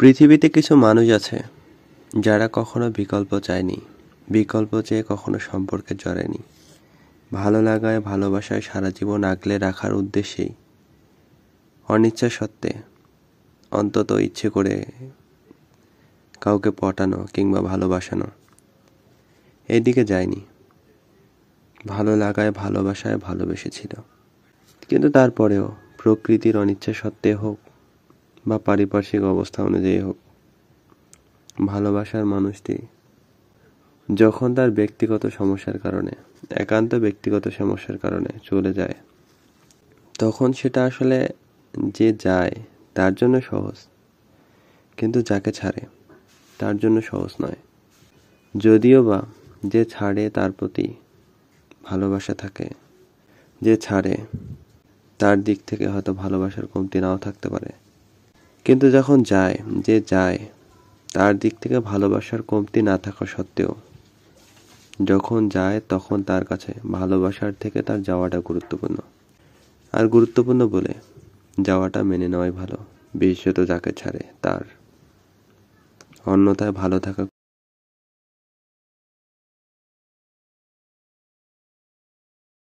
পৃথিবীতে কিছু মানুষ আছে যারা কখনো বিকল্প চায়নি, বিকল্প চেয়ে কখনো সম্পর্কে জড়ায়নি। ভালো লাগায়, ভালোবাসায় সারা জীবন আগলে রাখার উদ্দেশ্যেই অনিচ্ছা সত্ত্বে অন্তত ইচ্ছে করে কাউকে পটানো কিংবা ভালোবাসানো এদিকে যায়নি। ভালো লাগায়, ভালোবাসায় ভালোবেসেছিল, কিন্তু তারপরেও প্রকৃতির অনিচ্ছা সত্ত্বে হোক বা পারিপার্শ্বিক অবস্থা অনুযায়ী হোক, ভালোবাসার মানুষটি যখন তার ব্যক্তিগত সমস্যার কারণে, একান্ত ব্যক্তিগত সমস্যার কারণে চলে যায়, তখন সেটা আসলে যে যায় তার জন্য সহজ, কিন্তু যাকে ছাড়ে তার জন্য সহজ নয়। যদিও বা যে ছাড়ে তার প্রতি ভালোবাসা থাকে, যে ছাড়ে তার দিক থেকে হয়তো ভালোবাসার কমতি নাও থাকতে পারে, কিন্তু যখন যায়, যে যায় তার দিক থেকে ভালোবাসার কমতি না থাকা সত্ত্বেও যখন যায় তখন তার কাছে ভালোবাসার থেকে তার যাওয়াটা গুরুত্বপূর্ণ। আর গুরুত্বপূর্ণ বলে যাওয়াটা মেনে নেওয়াই ভালো, বিশেষত যাকে ছাড়ে তার। অন্যথায় ভালো থাকা